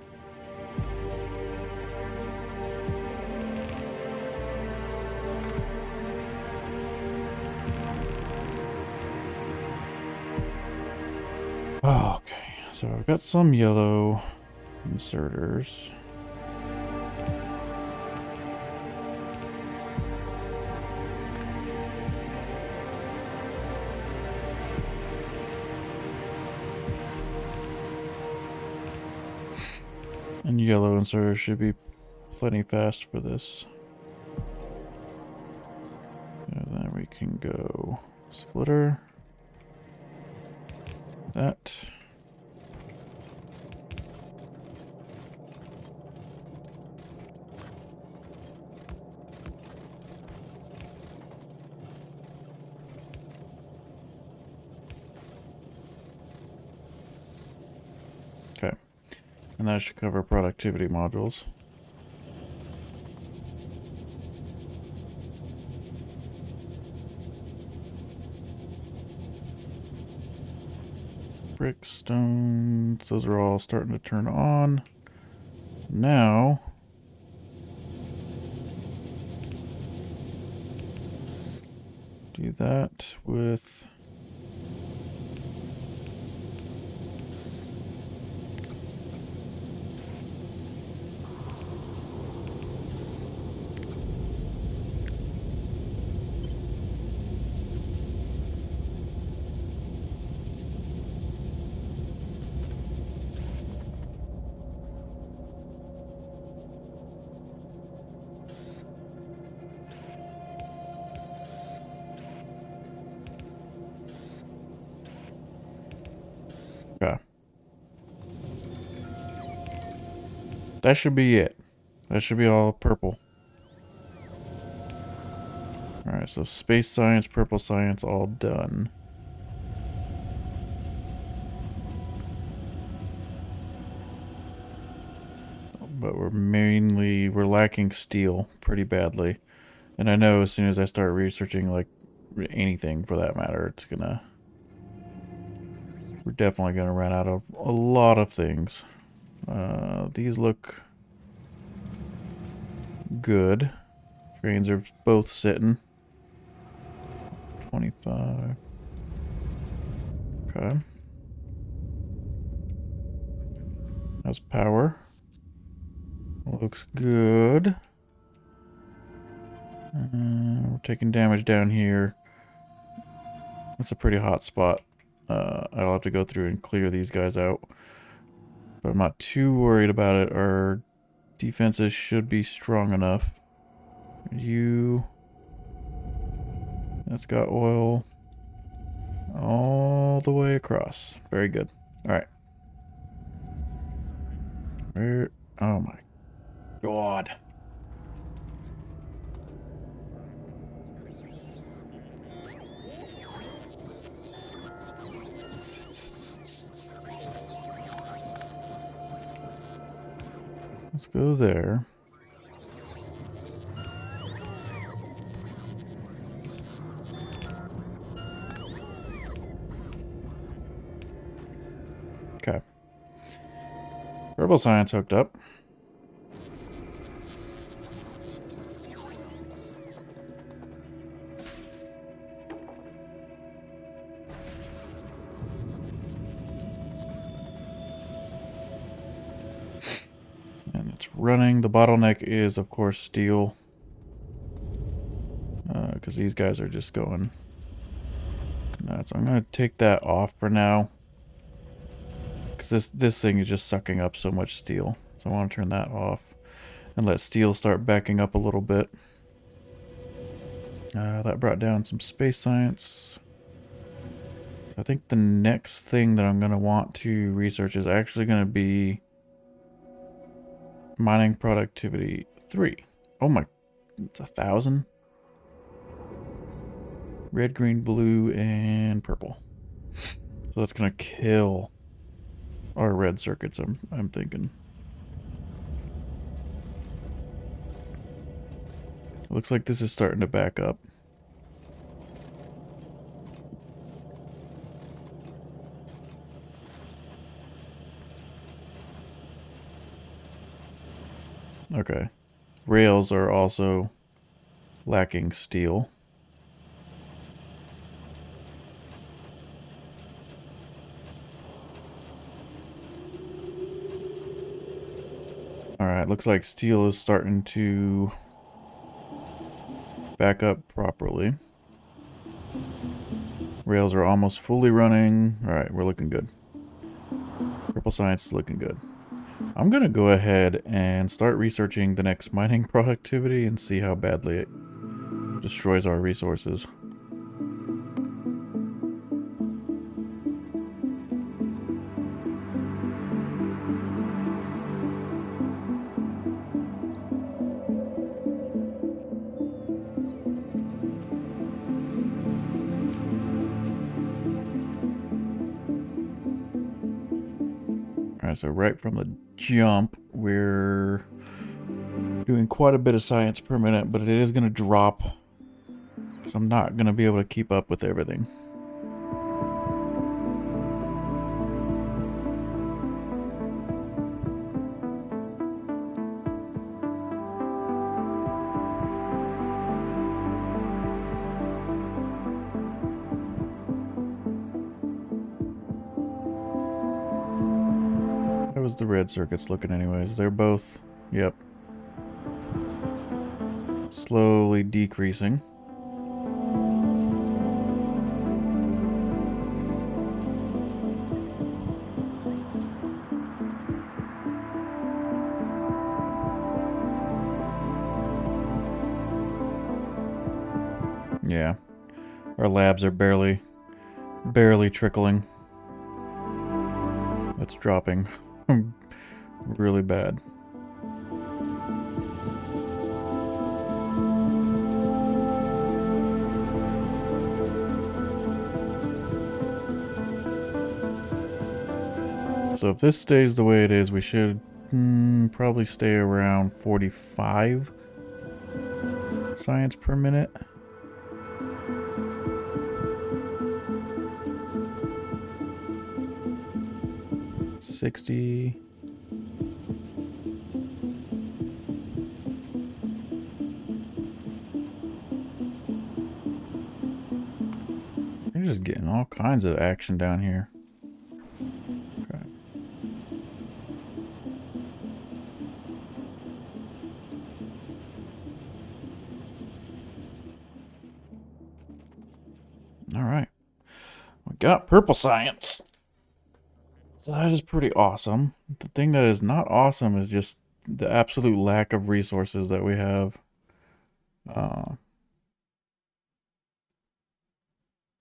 Speaker 1: Oh, okay, so I've got some yellow inserters. And yellow inserters should be plenty fast for this. And then we can go splitter. That. Okay. And that should cover productivity modules. Brick, stones, those are all starting to turn on. Now, do that with... Okay. That should be it. That should be all purple. Alright, so space science, purple science, all done. But we're lacking steel pretty badly. And I know as soon as I start researching, like, anything for that matter, we're definitely gonna run out of a lot of things. These look good. Trains are both sitting. 25. Okay. How's power? Looks good. We're taking damage down here. That's a pretty hot spot. I'll have to go through and clear these guys out. But I'm not too worried about it. Our defenses should be strong enough. That's got oil all the way across. Very good. Alright. Oh my god. Let's go there. Okay. Verbal science hooked up. And it's running. The bottleneck is, of course, steel. Because these guys are just going nuts. I'm going to take that off for now. Because this thing is just sucking up so much steel. So I want to turn that off. And let steel start backing up a little bit. That brought down some space science. So I think the next thing that I'm going to want to research is actually going to be mining productivity 3. Oh my, it's 1,000. Red, green, blue, and purple. So that's going to kill our red circuits, I'm thinking. Looks like this is starting to back up. Okay. Rails are also lacking steel. Alright, looks like steel is starting to back up properly. Rails are almost fully running. Alright, we're looking good. Purple science is looking good. I'm going to go ahead and start researching the next mining productivity and see how badly it destroys our resources. Alright, so right from the jump, we're doing quite a bit of science per minute, but it is going to drop. So I'm not going to be able to keep up with everything. How was the red circuits looking anyways? They're both, yep, slowly decreasing. Yeah, our labs are barely trickling. That's dropping really bad. So if this stays the way it is, we should probably stay around 45 science per minute. $60. You're just getting all kinds of action down here. Okay. All right. We got purple science. So that is pretty awesome. The thing that is not awesome is just the absolute lack of resources that we have.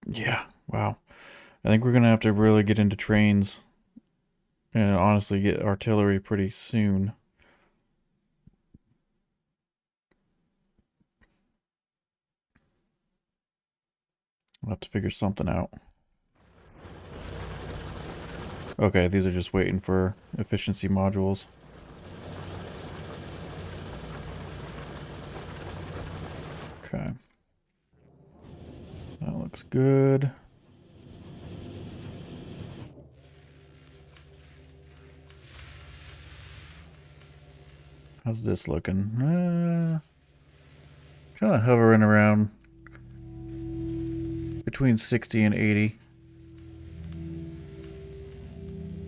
Speaker 1: Yeah, wow. I think we're going to have to really get into trains and honestly get artillery pretty soon. We'll have to figure something out. Okay, these are just waiting for efficiency modules. Okay. That looks good. How's this looking? Kind of hovering around between 60 and 80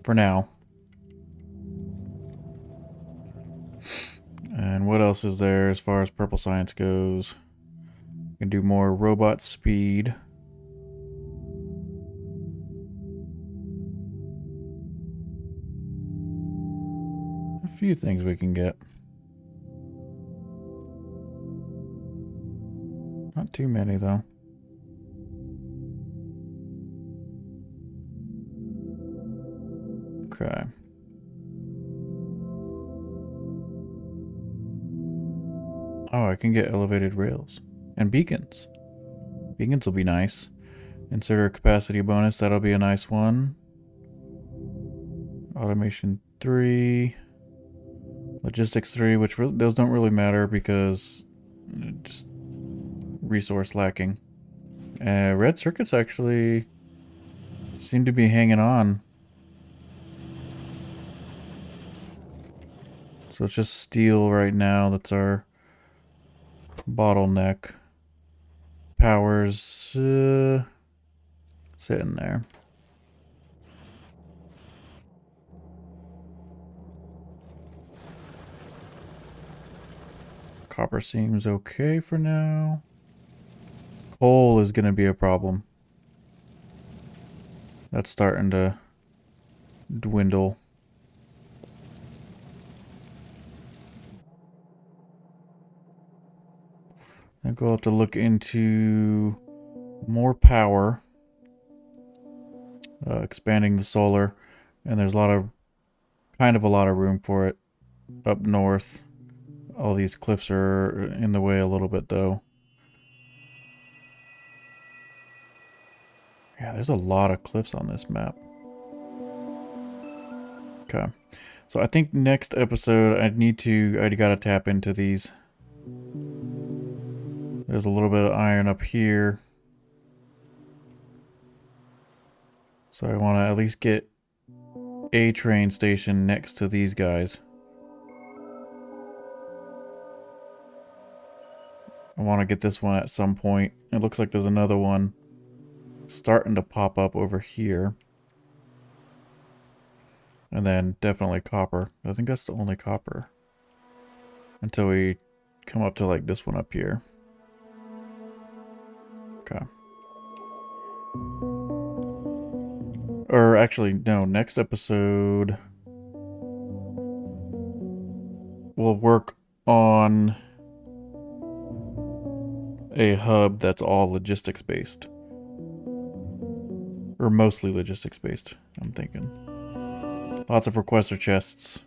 Speaker 1: for now. And what else is there as far as purple science goes? We can do more robot speed. A few things we can get. Not too many though. Okay. Oh, I can get elevated rails. And beacons. Beacons will be nice. Insert a capacity bonus, that'll be a nice one. Automation 3. Logistics 3, which those don't really matter because just resource lacking. Red circuits actually seem to be hanging on. So it's just steel right now that's our bottleneck. Power's sitting there. Copper seems okay for now. Coal is going to be a problem. That's starting to dwindle. I think we'll have to look into more power. Expanding the solar. And there's a lot of room for it up north. All these cliffs are in the way a little bit though. Yeah, there's a lot of cliffs on this map. Okay. So I think next episode I gotta tap into these. There's a little bit of iron up here. So I want to at least get a train station next to these guys. I want to get this one at some point. It looks like there's another one starting to pop up over here. And then definitely copper. I think that's the only copper. Until we come up to like this one up here. Okay. Or actually, no, next episode we'll work on a hub that's all logistics based. Or mostly logistics based, I'm thinking. Lots of requester chests.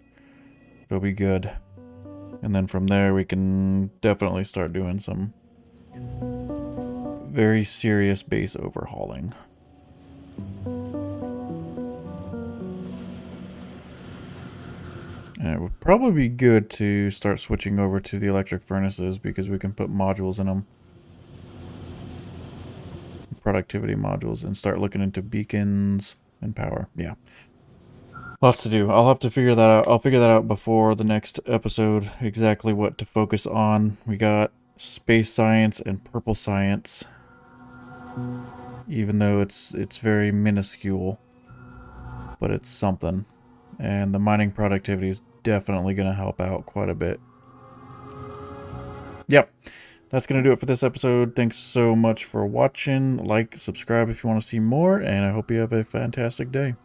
Speaker 1: It'll be good. And then from there we can definitely start doing some very serious base overhauling. And it would probably be good to start switching over to the electric furnaces because we can put modules in them. Productivity modules, and start looking into beacons and power. Yeah. Lots to do. I'll have to figure that out. I'll figure that out before the next episode, exactly what to focus on. We got space science and purple science. Even though it's very minuscule. But it's something. And the mining productivity is definitely going to help out quite a bit. Yep. That's going to do it for this episode. Thanks so much for watching. Like, subscribe if you want to see more, and I hope you have a fantastic day.